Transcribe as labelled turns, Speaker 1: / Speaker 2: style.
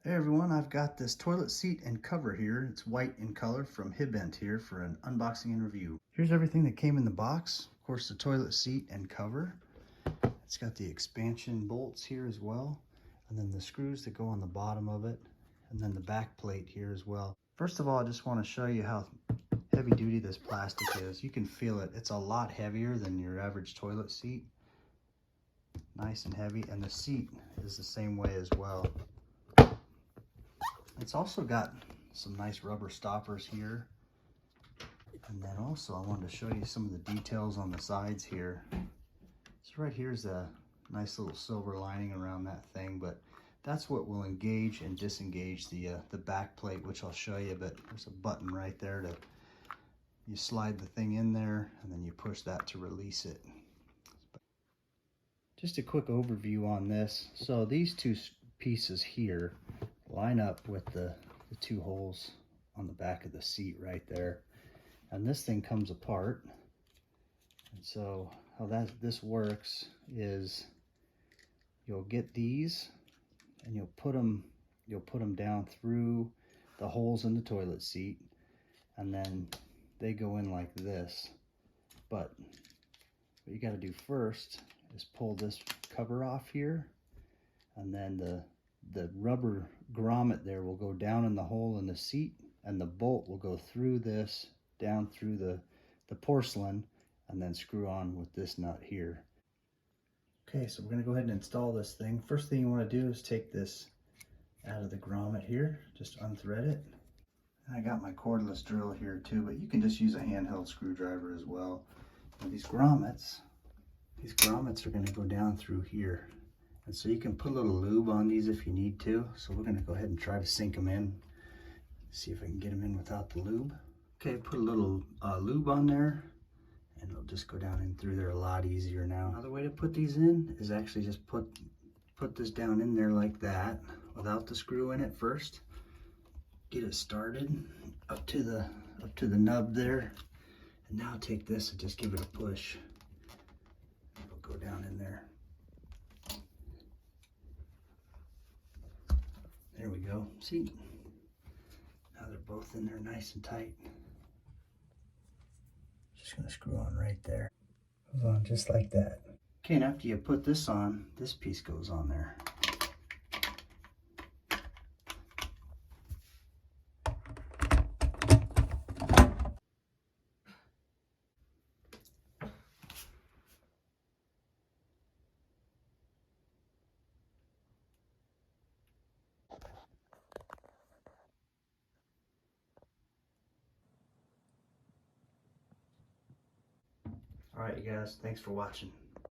Speaker 1: Hey everyone, I've got this toilet seat and cover here. It's white in color from Hibbent here for an unboxing and review. Here's everything that came in the box. Of course, the toilet seat and cover. It's got the expansion bolts here as well, and then the screws that go on the bottom of it, and then the back plate here as well. First of all, I just want to show you how heavy duty this plastic is. You can feel it. It's a lot heavier than your average toilet seat. Nice and heavy, and the seat is the same way as well. It's also got some nice rubber stoppers here. And then also I wanted to show you some of the details on the sides here. So right here's a nice little silver lining around that thing, but that's what will engage and disengage the back plate, which I'll show you. But there's a button right there to, you slide the thing in there and then you push that to release it. Just a quick overview on this. So these two pieces here line up with the two holes on the back of the seat right there, and this thing comes apart. And so how this works is you'll get these and you'll put them down through the holes in the toilet seat, and then they go in like this. But what you got to do first is pull this cover off here, and then the rubber grommet there will go down in the hole in the seat, and the bolt will go through this, down through the porcelain, and then screw on with this nut here. Okay, so we're going to go ahead and install this thing. First thing you want to do is take this out of the grommet here, just unthread it. And I got my cordless drill here too, but you can just use a handheld screwdriver as well. Now these grommets are going to go down through here. And so you can put a little lube on these if you need to. So we're going to go ahead and try to sink them in. See if I can get them in without the lube. Okay, put a little lube on there, and it'll just go down in through there a lot easier now. Another way to put these in is actually just put this down in there like that, without the screw in it first. Get it started up to the nub there, and now take this and just give it a push. It'll go down in there. There we go. See? Now they're both in there nice and tight. Just gonna screw on right there. Goes on just like that. Okay, and after you put this on, this piece goes on there. All right, you guys, thanks for watching.